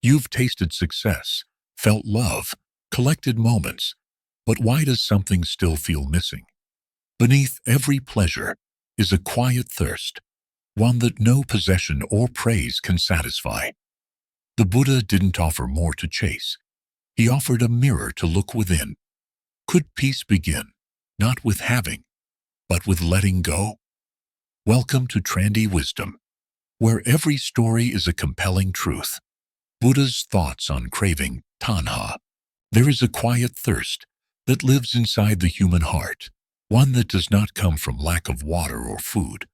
You've tasted success, felt love, collected moments, but why does something still feel missing? Beneath every pleasure is a quiet thirst, one that no possession or praise can satisfy. The Buddha didn't offer more to chase. He offered a mirror to look within. Could peace begin, not with having, but with letting go? Welcome to Trandy Wisdom, where every story is a compelling truth. Buddha's thoughts on craving, Tanhā. There is a quiet thirst that lives inside the human heart, one that does not come from lack of water or food,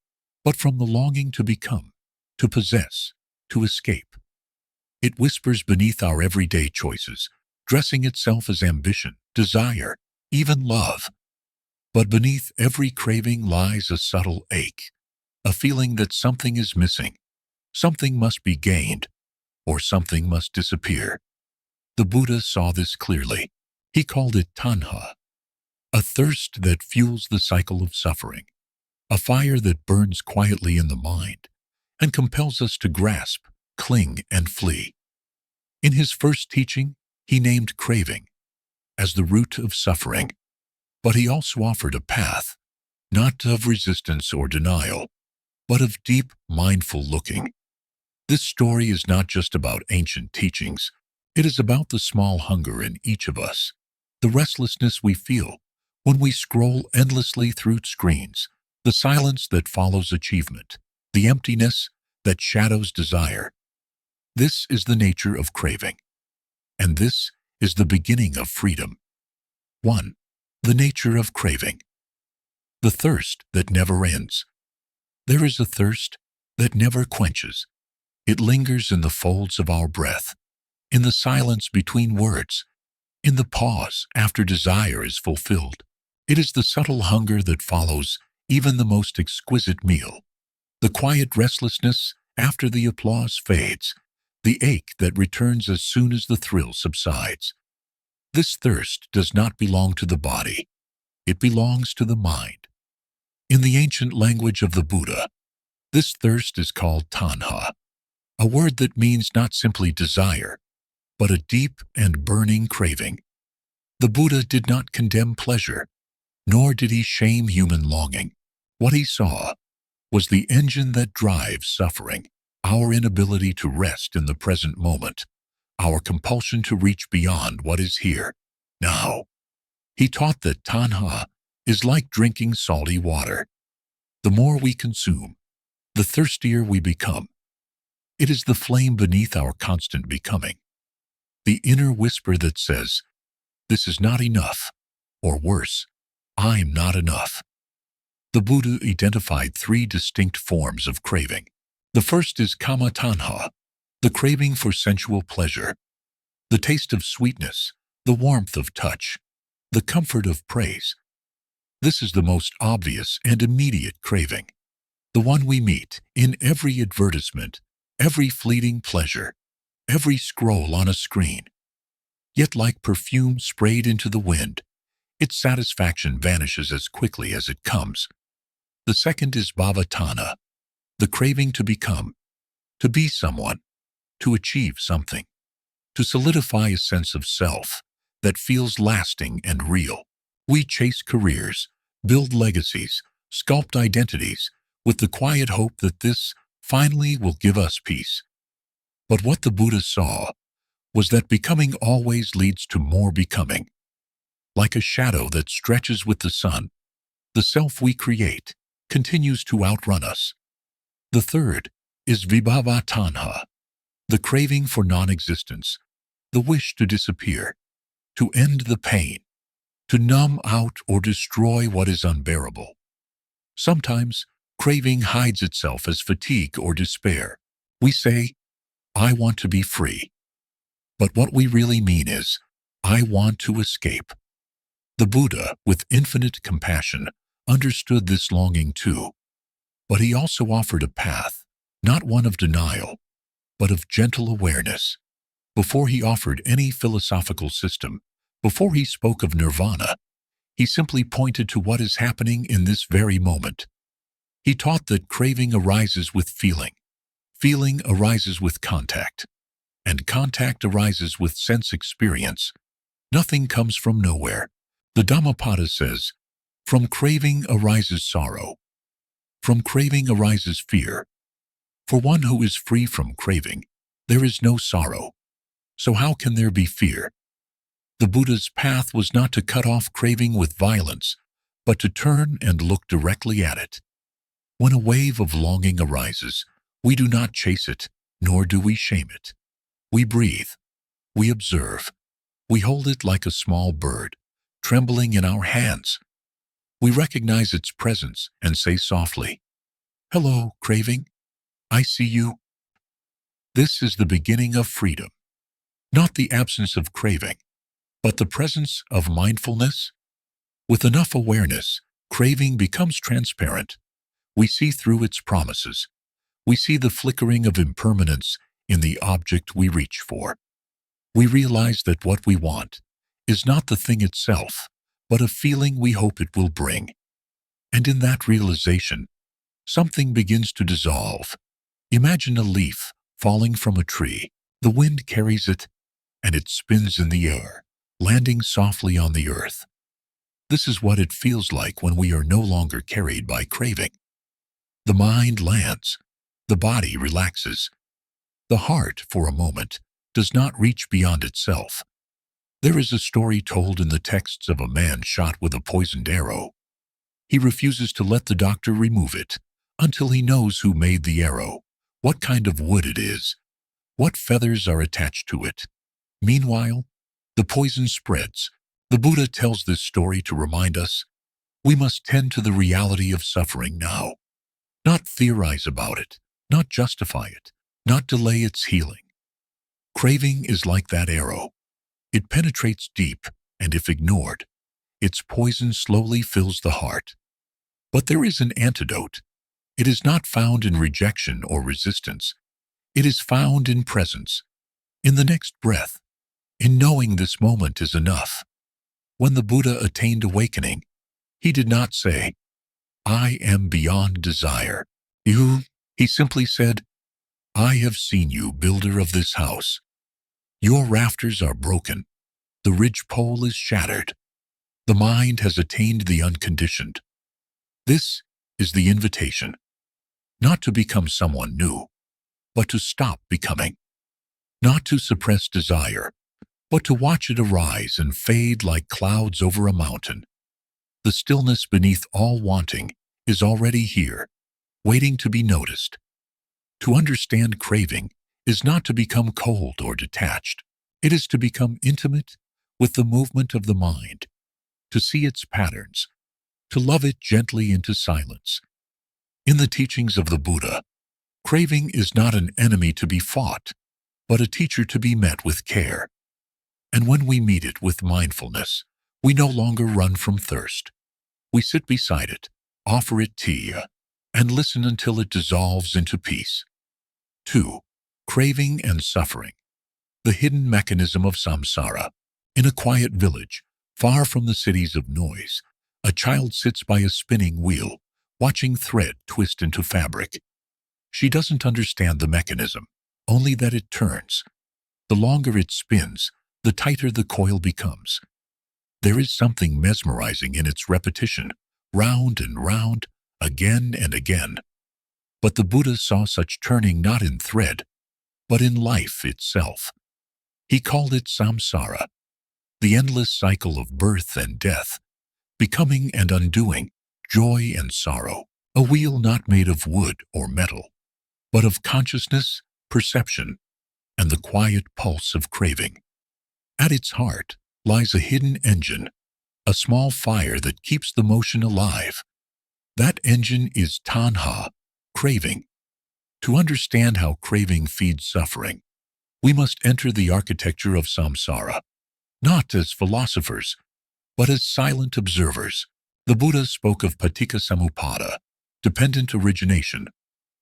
but from the longing to become, to possess, to escape. It whispers beneath our everyday choices, dressing itself as ambition, desire, even love. But beneath every craving lies a subtle ache, a feeling that something is missing, something must be gained, or something must disappear. The Buddha saw this clearly. He called it Tanhā, a thirst that fuels the cycle of suffering, a fire that burns quietly in the mind and compels us to grasp, cling, and flee. In his first teaching, he named craving as the root of suffering, but he also offered a path, not of resistance or denial, but of deep, mindful looking. This story is not just about ancient teachings. It is about the small hunger in each of us, the restlessness we feel when we scroll endlessly through screens, the silence that follows achievement, the emptiness that shadows desire. This is the nature of craving, and this is the beginning of freedom. 1. The nature of craving. The thirst that never ends. There is a thirst that never quenches. It lingers in the folds of our breath, in the silence between words, in the pause after desire is fulfilled. It is the subtle hunger that follows even the most exquisite meal, the quiet restlessness after the applause fades, the ache that returns as soon as the thrill subsides. This thirst does not belong to the body. It belongs to the mind. In the ancient language of the Buddha, this thirst is called Tanhā, a word that means not simply desire, but a deep and burning craving. The Buddha did not condemn pleasure, nor did he shame human longing. What he saw was the engine that drives suffering, our inability to rest in the present moment, our compulsion to reach beyond what is here, now. He taught that Tanhā is like drinking salty water. The more we consume, the thirstier we become. It is the flame beneath our constant becoming, the inner whisper that says, "This is not enough," or worse, "I'm not enough." The Buddha identified 3 distinct forms of craving. The first is kama tanha, the craving for sensual pleasure, the taste of sweetness, the warmth of touch, the comfort of praise. This is the most obvious and immediate craving, the one we meet in every advertisement, every fleeting pleasure, every scroll on a screen. Yet like perfume sprayed into the wind, its satisfaction vanishes as quickly as it comes. The second is bhavatana, the craving to become, to be someone, to achieve something, to solidify a sense of self that feels lasting and real. We chase careers, build legacies, sculpt identities, with the quiet hope that this finally will give us peace. But what the Buddha saw was that becoming always leads to more becoming. Like a shadow that stretches with the sun, the self we create continues to outrun us. The third is vibhava tanha, the craving for non-existence, the wish to disappear, to end the pain, to numb out or destroy what is unbearable. Sometimes, craving hides itself as fatigue or despair. We say, "I want to be free." But what we really mean is, "I want to escape." The Buddha, with infinite compassion, understood this longing too. But he also offered a path, not one of denial, but of gentle awareness. Before he offered any philosophical system, before he spoke of nirvana, he simply pointed to what is happening in this very moment. He taught that craving arises with feeling. Feeling arises with contact. and contact arises with sense experience. Nothing comes from nowhere. The Dhammapada says, "From craving arises sorrow. From craving arises fear. For one who is free from craving, there is no sorrow. So how can there be fear?" The Buddha's path was not to cut off craving with violence, but to turn and look directly at it. When a wave of longing arises, we do not chase it, nor do we shame it. We breathe. We observe. We hold it like a small bird, trembling in our hands. We recognize its presence and say softly, "Hello, craving. I see you." This is the beginning of freedom. Not the absence of craving, but the presence of mindfulness. With enough awareness, craving becomes transparent. We see through its promises. We see the flickering of impermanence in the object we reach for. We realize that what we want is not the thing itself, but a feeling we hope it will bring. And in that realization, something begins to dissolve. Imagine a leaf falling from a tree. The wind carries it, and it spins in the air, landing softly on the earth. This is what it feels like when we are no longer carried by craving. The mind lands. The body relaxes. The heart, for a moment, does not reach beyond itself. There is a story told in the texts of a man shot with a poisoned arrow. He refuses to let the doctor remove it until he knows who made the arrow, what kind of wood it is, what feathers are attached to it. Meanwhile, the poison spreads. The Buddha tells this story to remind us we must tend to the reality of suffering now, not theorize about it, not justify it, not delay its healing. Craving is like that arrow. It penetrates deep, and if ignored, its poison slowly fills the heart. But there is an antidote. It is not found in rejection or resistance. It is found in presence, in the next breath, in knowing this moment is enough. When the Buddha attained awakening, he did not say, "I am beyond desire." He simply said, "I have seen you, builder of this house. Your rafters are broken. The ridgepole is shattered. The mind has attained the unconditioned." This is the invitation, not to become someone new, but to stop becoming, not to suppress desire, but to watch it arise and fade like clouds over a mountain. The stillness beneath all wanting is already here, waiting to be noticed. To understand craving is not to become cold or detached. It is to become intimate with the movement of the mind, to see its patterns, to love it gently into silence. In the teachings of the Buddha, craving is not an enemy to be fought, but a teacher to be met with care. And when we meet it with mindfulness, we no longer run from thirst. We sit beside it, offer it tea, and listen until it dissolves into peace. 2. Craving and suffering. The hidden mechanism of samsara. In a quiet village, far from the cities of noise, a child sits by a spinning wheel, watching thread twist into fabric. She doesn't understand the mechanism, only that it turns. The longer it spins, the tighter the coil becomes. There is something mesmerizing in its repetition, round and round, again and again. But the Buddha saw such turning not in thread, but in life itself. He called it samsara, the endless cycle of birth and death, becoming and undoing, joy and sorrow, a wheel not made of wood or metal, but of consciousness, perception, and the quiet pulse of craving. At its heart lies a hidden engine, a small fire that keeps the motion alive. That engine is Tanhā, craving. To understand how craving feeds suffering, we must enter the architecture of samsara, not as philosophers, but as silent observers. The Buddha spoke of paticca-samuppada, dependent origination,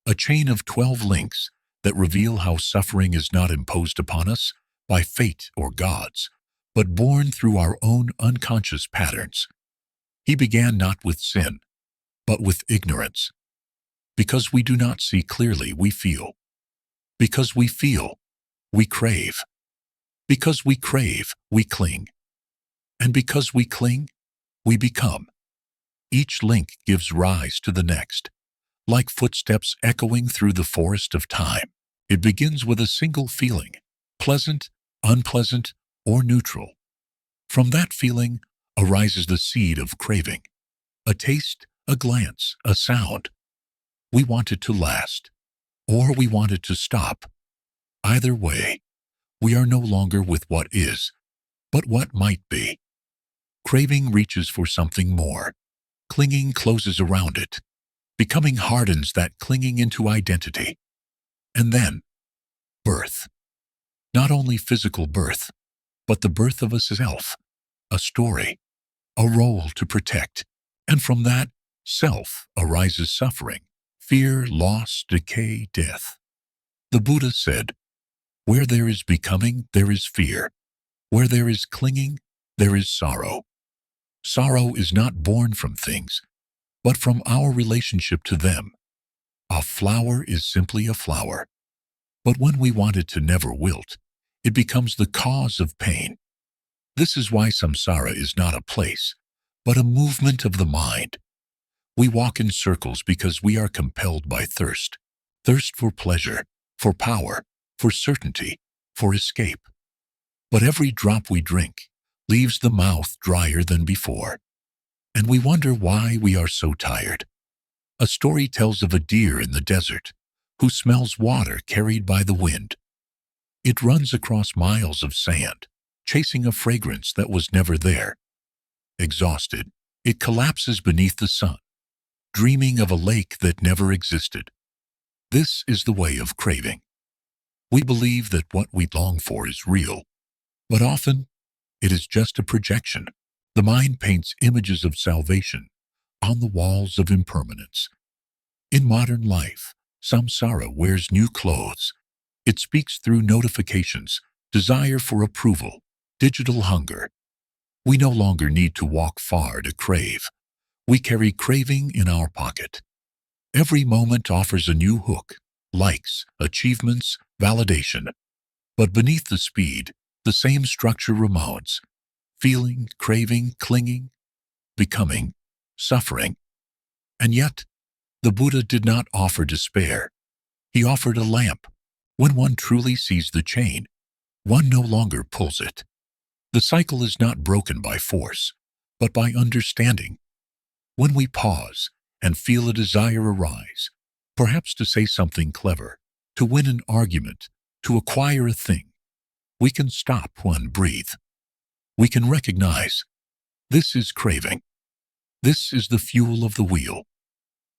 a chain of 12 links that reveal how suffering is not imposed upon us by fate or gods, but born through our own unconscious patterns. He began not with sin, but with ignorance. Because we do not see clearly, we feel. Because we feel, we crave. Because we crave, we cling. And because we cling, we become. Each link gives rise to the next, like footsteps echoing through the forest of time. It begins with a single feeling, pleasant, unpleasant, or neutral. From that feeling arises the seed of craving. A taste, a glance, a sound. We want it to last, or we want it to stop. Either way, we are no longer with what is, but what might be. Craving reaches for something more. Clinging closes around it. Becoming hardens that clinging into identity. And then, birth. Not only physical birth, but the birth of a self, a story, a role to protect. And from that self arises suffering, fear, loss, decay, death. The Buddha said, "Where there is becoming, there is fear. Where there is clinging, there is sorrow." Sorrow is not born from things, but from our relationship to them. A flower is simply a flower. But when we want it to never wilt, it becomes the cause of pain. This is why samsara is not a place, but a movement of the mind. We walk in circles because we are compelled by thirst. Thirst for pleasure, for power, for certainty, for escape. But every drop we drink leaves the mouth drier than before. And we wonder why we are so tired. A story tells of a deer in the desert who smells water carried by the wind. It runs across miles of sand, chasing a fragrance that was never there. Exhausted, it collapses beneath the sun, dreaming of a lake that never existed. This is the way of craving. We believe that what we long for is real, but often it is just a projection. The mind paints images of salvation on the walls of impermanence. In modern life, samsara wears new clothes. It speaks through notifications, desire for approval, digital hunger. We no longer need to walk far to crave. We carry craving in our pocket. Every moment offers a new hook, likes, achievements, validation. But beneath the speed, the same structure remains. Feeling, craving, clinging, becoming, suffering. And yet, the Buddha did not offer despair. He offered a lamp. When one truly sees the chain, one no longer pulls it. The cycle is not broken by force, but by understanding. When we pause and feel a desire arise, perhaps to say something clever, to win an argument, to acquire a thing, we can stop and breathe. We can recognize, this is craving. This is the fuel of the wheel.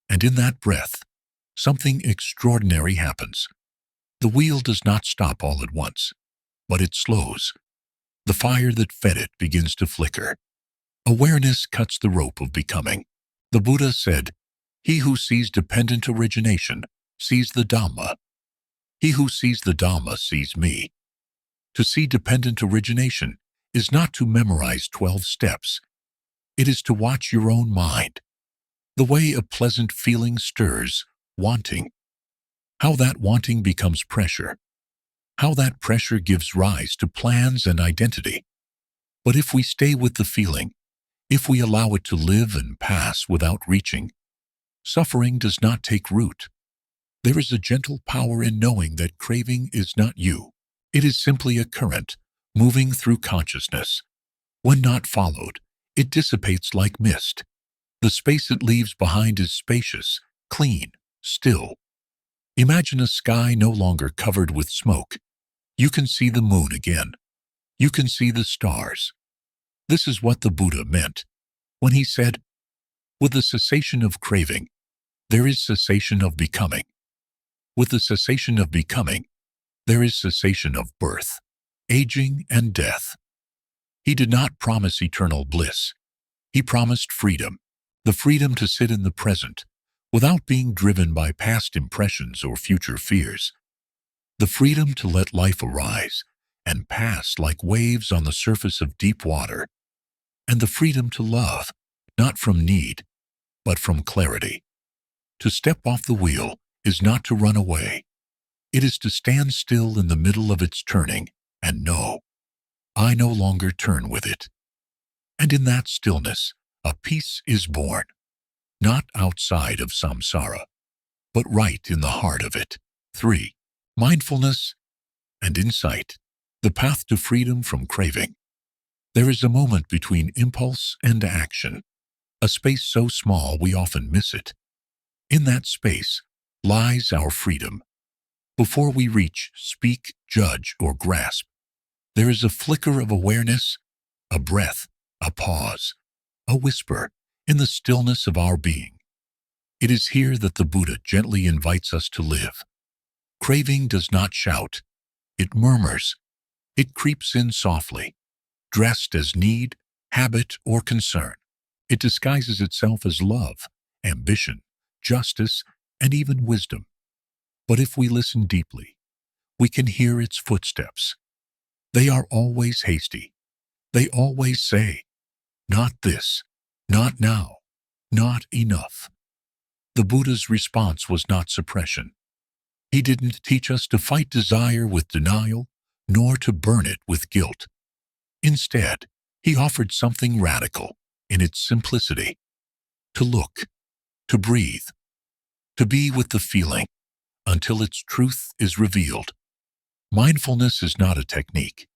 And in that breath, something extraordinary happens. The wheel does not stop all at once, but it slows. The fire that fed it begins to flicker. Awareness cuts the rope of becoming. The Buddha said, "He who sees dependent origination sees the Dhamma. He who sees the Dhamma sees me." To see dependent origination is not to memorize 12 steps. It is to watch your own mind. The way a pleasant feeling stirs, wanting. How that wanting becomes pressure. How that pressure gives rise to plans and identity. But if we stay with the feeling, if we allow it to live and pass without reaching, suffering does not take root. There is a gentle power in knowing that craving is not you. It is simply a current, moving through consciousness. When not followed, it dissipates like mist. The space it leaves behind is spacious, clean, still. Imagine a sky no longer covered with smoke. You can see the moon again. You can see the stars. This is what the Buddha meant when he said, "With the cessation of craving, there is cessation of becoming. With the cessation of becoming, there is cessation of birth, aging, and death." He did not promise eternal bliss. He promised freedom, the freedom to sit in the present without being driven by past impressions or future fears, the freedom to let life arise and pass like waves on the surface of deep water, and the freedom to love, not from need, but from clarity. To step off the wheel is not to run away. It is to stand still in the middle of its turning and know, I no longer turn with it. And in that stillness, a peace is born, not outside of samsara, but right in the heart of it. 3. Mindfulness and insight, the path to freedom from craving. There is a moment between impulse and action, a space so small we often miss it. In that space lies our freedom. Before we reach, speak, judge, or grasp, there is a flicker of awareness, a breath, a pause, a whisper in the stillness of our being. It is here that the Buddha gently invites us to live. Craving does not shout. It murmurs. It creeps in softly, dressed as need, habit, or concern. It disguises itself as love, ambition, justice, and even wisdom. But if we listen deeply, we can hear its footsteps. They are always hasty. They always say, not this, not now, not enough. The Buddha's response was not suppression. He didn't teach us to fight desire with denial, nor to burn it with guilt. Instead, he offered something radical in its simplicity: to look, to breathe, to be with the feeling until its truth is revealed. Mindfulness is not a technique.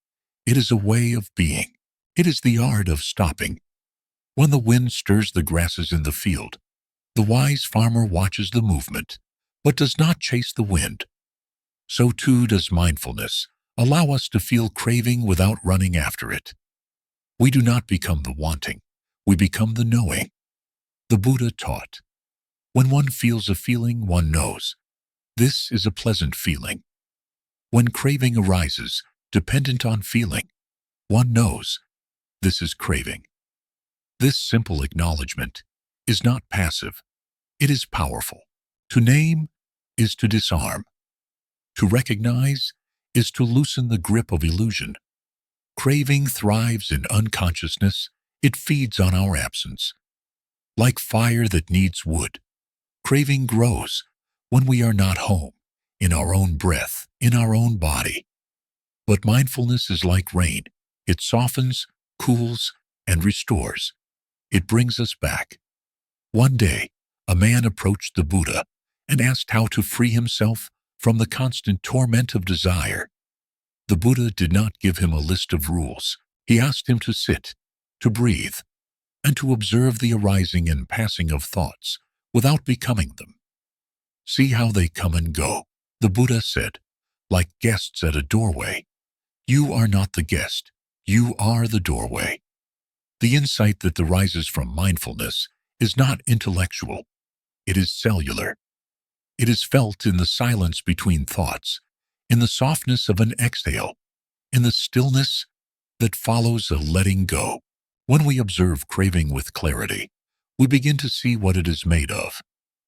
It is a way of being. It is the art of stopping. When the wind stirs the grasses in the field, the wise farmer watches the movement, but does not chase the wind. So too does mindfulness allow us to feel craving without running after it. We do not become the wanting. We become the knowing. The Buddha taught, when one feels a feeling, one knows. This is a pleasant feeling. When craving arises, dependent on feeling, one knows. This is craving. This simple acknowledgement is not passive. It is powerful. To name is to disarm. To recognize is to loosen the grip of illusion. Craving thrives in unconsciousness. It feeds on our absence. Like fire that needs wood, craving grows when we are not home, in our own breath, in our own body. But mindfulness is like rain. It softens, cools, and restores. It brings us back. One day, a man approached the Buddha and asked how to free himself from the constant torment of desire. The Buddha did not give him a list of rules. He asked him to sit, to breathe, and to observe the arising and passing of thoughts without becoming them. See how they come and go, the Buddha said, like guests at a doorway. You are not the guest. You are the doorway. The insight that arises from mindfulness is not intellectual. It is cellular. It is felt in the silence between thoughts, in the softness of an exhale, in the stillness that follows a letting go. When we observe craving with clarity, we begin to see what it is made of: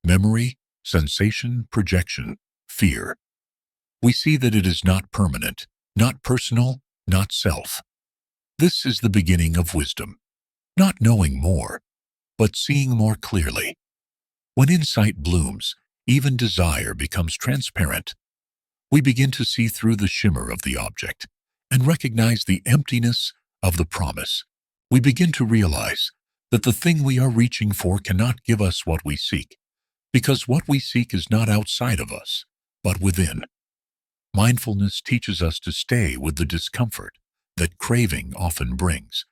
memory, sensation, projection, fear. We see that it is not permanent, not personal, not self. This is the beginning of wisdom. Not knowing more, but seeing more clearly. When insight blooms, even desire becomes transparent. We begin to see through the shimmer of the object and recognize the emptiness of the promise. We begin to realize that the thing we are reaching for cannot give us what we seek, because what we seek is not outside of us, but within. Mindfulness teaches us to stay with the discomfort that craving often brings.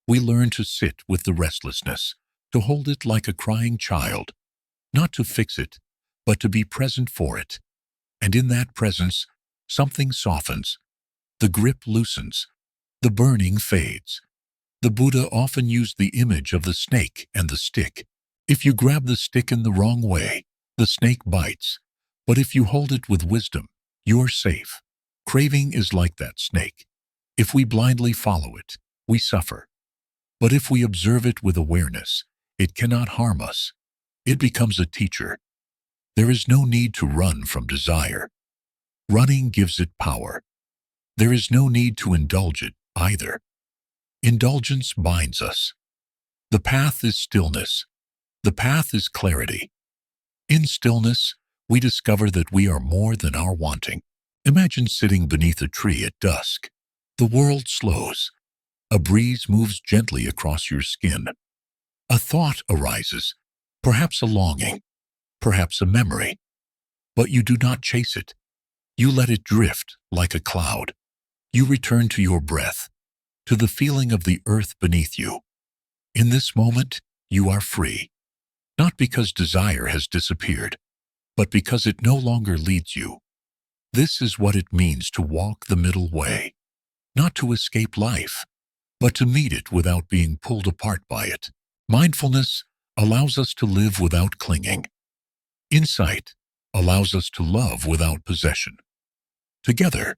We learn to sit with the restlessness, to hold it like a crying child, not to fix it, but to be present for it. And in that presence, something softens. The grip loosens. The burning fades. The Buddha often used the image of the snake and the stick. If you grab the stick in the wrong way, the snake bites. But if you hold it with wisdom, you're safe. Craving is like that snake. If we blindly follow it, we suffer. But if we observe it with awareness, it cannot harm us. It becomes a teacher. There is no need to run from desire. Running gives it power. There is no need to indulge it either. Indulgence binds us. The path is stillness. The path is clarity. In stillness, we discover that we are more than our wanting. Imagine sitting beneath a tree at dusk. The world slows. A breeze moves gently across your skin. A thought arises, perhaps a longing, perhaps a memory. But you do not chase it. You let it drift like a cloud. You return to your breath, to the feeling of the earth beneath you. In this moment, you are free, not because desire has disappeared, but because it no longer leads you. This is what it means to walk the middle way, not to escape life, but to meet it without being pulled apart by it. Mindfulness allows us to live without clinging. Insight allows us to love without possession. Together,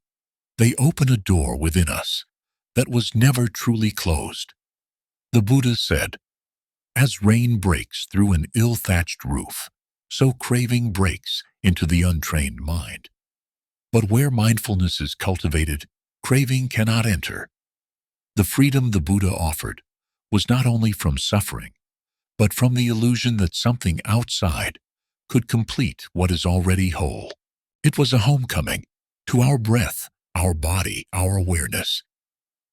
they open a door within us that was never truly closed. The Buddha said, "As rain breaks through an ill-thatched roof, so craving breaks into the untrained mind." But where mindfulness is cultivated, craving cannot enter. The freedom the Buddha offered was not only from suffering, but from the illusion that something outside could complete what is already whole. It was a homecoming to our breath, our body, our awareness.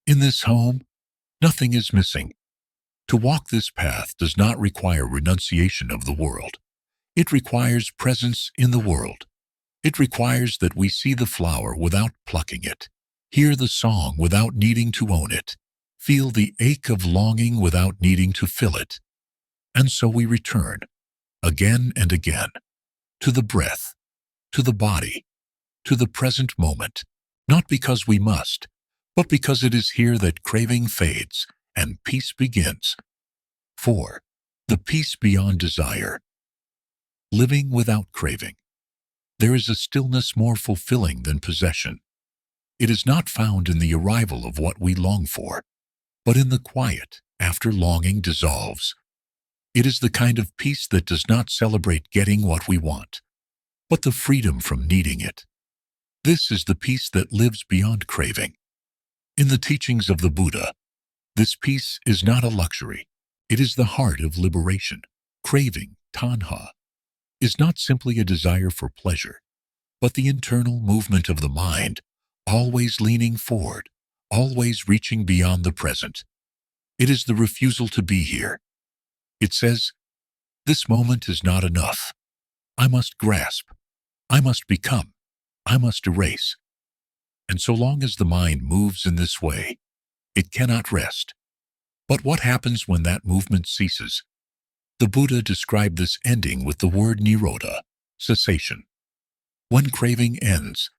In this home, nothing is missing. To walk this path does not require renunciation of the world. It requires presence in the world. It requires that we see the flower without plucking it, hear the song without needing to own it, feel the ache of longing without needing to fill it. And so we return, again and again, to the breath, to the body, to the present moment, not because we must, but because it is here that craving fades and peace begins. 4. The peace beyond desire. Living without craving. There is a stillness more fulfilling than possession. It is not found in the arrival of what we long for, but in the quiet after longing dissolves. It is the kind of peace that does not celebrate getting what we want, but the freedom from needing it. This is the peace that lives beyond craving. In the teachings of the Buddha, this peace is not a luxury. It is the heart of liberation. Craving, Tanhā, is not simply a desire for pleasure, but the internal movement of the mind, always leaning forward, always reaching beyond the present. It is the refusal to be here. It says, "This moment is not enough. I must grasp. I must become. I must erase." And so long as the mind moves in this way, it cannot rest. But what happens when that movement ceases? The Buddha described this ending with the word nirodha, cessation. When craving ends,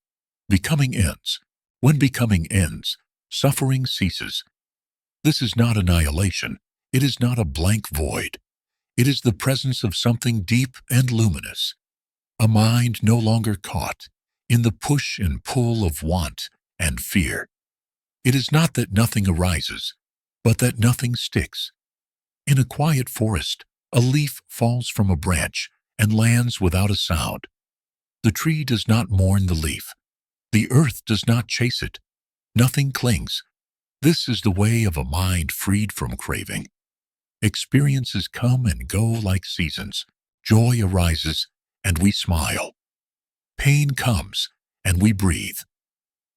becoming ends. When becoming ends, suffering ceases. This is not annihilation. It is not a blank void. It is the presence of something deep and luminous, a mind no longer caught in the push and pull of want and fear. It is not that nothing arises, but that nothing sticks. In a quiet forest, a leaf falls from a branch and lands without a sound. The tree does not mourn the leaf. The earth does not chase it. Nothing clings. This is the way of a mind freed from craving. Experiences come and go like seasons. Joy arises, and we smile. Pain comes, and we breathe.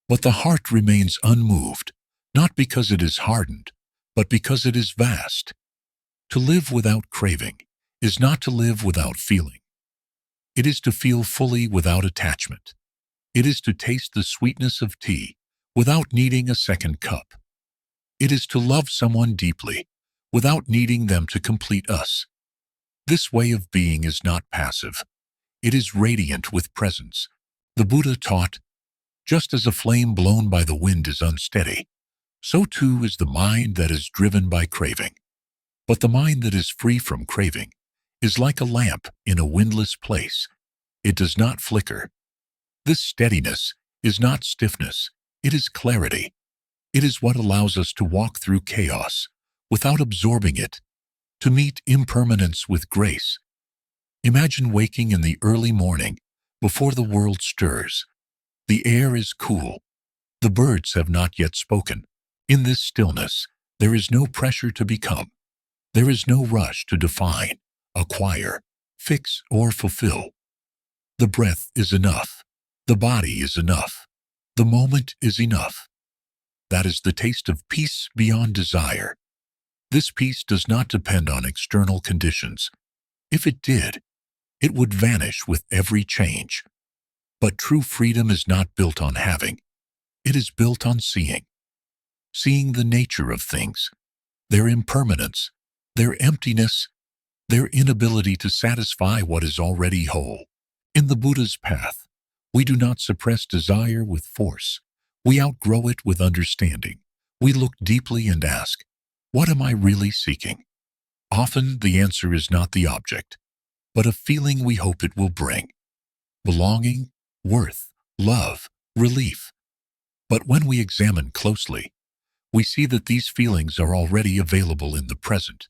But the heart remains unmoved, not because it is hardened, but because it is vast. To live without craving is not to live without feeling. It is to feel fully without attachment. It is to taste the sweetness of tea without needing a second cup. It is to love someone deeply without needing them to complete us. This way of being is not passive. It is radiant with presence. The Buddha taught, just as a flame blown by the wind is unsteady, so too is the mind that is driven by craving. But the mind that is free from craving is like a lamp in a windless place. It does not flicker. This steadiness is not stiffness. It is clarity. It is what allows us to walk through chaos without absorbing it, to meet impermanence with grace. Imagine waking in the early morning before the world stirs. The air is cool. The birds have not yet spoken. In this stillness, there is no pressure to become. There is no rush to define, acquire, fix, or fulfill. The breath is enough. The body is enough. The moment is enough. That is the taste of peace beyond desire. This peace does not depend on external conditions. If it did, it would vanish with every change. But true freedom is not built on having. It is built on seeing. Seeing the nature of things, their impermanence, their emptiness, their inability to satisfy what is already whole. In the Buddha's path, we do not suppress desire with force. We outgrow it with understanding. We look deeply and ask, what am I really seeking? Often the answer is not the object, but a feeling we hope it will bring. Belonging, worth, love, relief. But when we examine closely, we see that these feelings are already available in the present,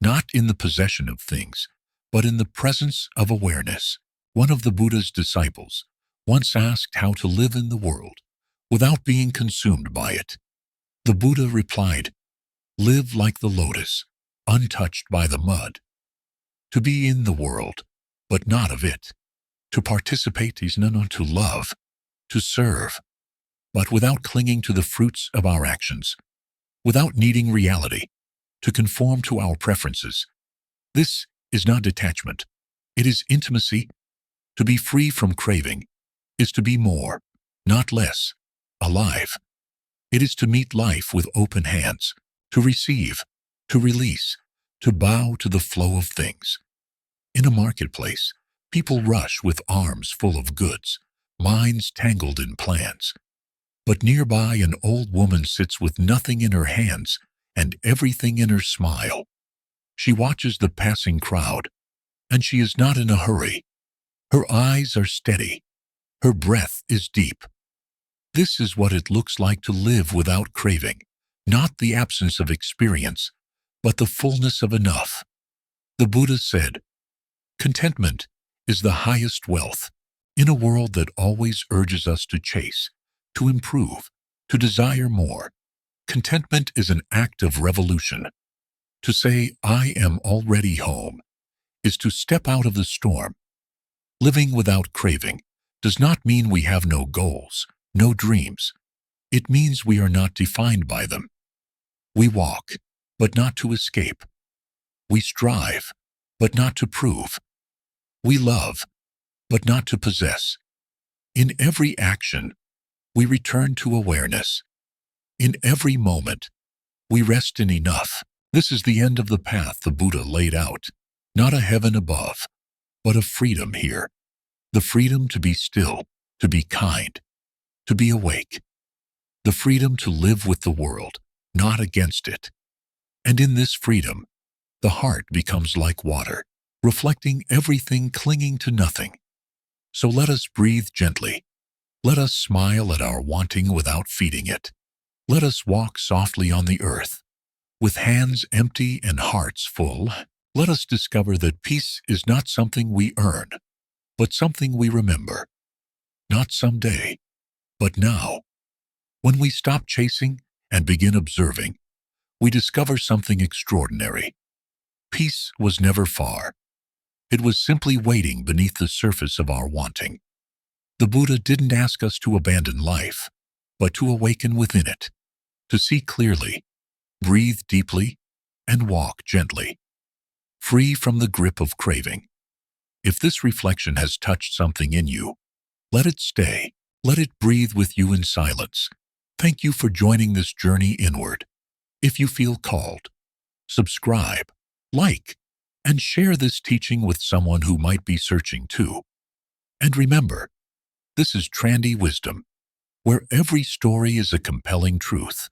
not in the possession of things, but in the presence of awareness. One of the Buddha's disciples once asked how to live in the world without being consumed by it. The Buddha replied, "Live like the lotus, untouched by the mud. To be in the world, but not of it. To participate is not to love, to serve, but without clinging to the fruits of our actions, without needing reality, to conform to our preferences. This is not detachment. It is intimacy. To be free from craving is to be more, not less, alive. It is to meet life with open hands, to receive, to release, to bow to the flow of things. In a marketplace, people rush with arms full of goods, minds tangled in plans. But nearby an old woman sits with nothing in her hands and everything in her smile. She watches the passing crowd, and she is not in a hurry. Her eyes are steady. Her breath is deep. This is what it looks like to live without craving, not the absence of experience, but the fullness of enough. The Buddha said, "Contentment is the highest wealth." In a world that always urges us to chase, to improve, to desire more, contentment is an act of revolution. To say, "I am already home," is to step out of the storm. Living without craving does not mean we have no goals, no dreams. It means we are not defined by them. We walk, but not to escape. We strive, but not to prove. We love, but not to possess. In every action, we return to awareness. In every moment, we rest in enough. This is the end of the path the Buddha laid out, not a heaven above, but a freedom here. The freedom to be still, to be kind, to be awake. The freedom to live with the world, not against it. And in this freedom, the heart becomes like water, reflecting everything, clinging to nothing. So let us breathe gently. Let us smile at our wanting without feeding it. Let us walk softly on the earth. With hands empty and hearts full, let us discover that peace is not something we earn, but something we remember. Not someday, but now. When we stop chasing and begin observing, we discover something extraordinary. Peace was never far. It was simply waiting beneath the surface of our wanting. The Buddha didn't ask us to abandon life, but to awaken within it, to see clearly, breathe deeply, and walk gently, free from the grip of craving. If this reflection has touched something in you, let it stay. Let it breathe with you in silence. Thank you for joining this journey inward. If you feel called, subscribe, like, and share this teaching with someone who might be searching too. And remember, this is Trandy Wisdom, where every story is a compelling truth.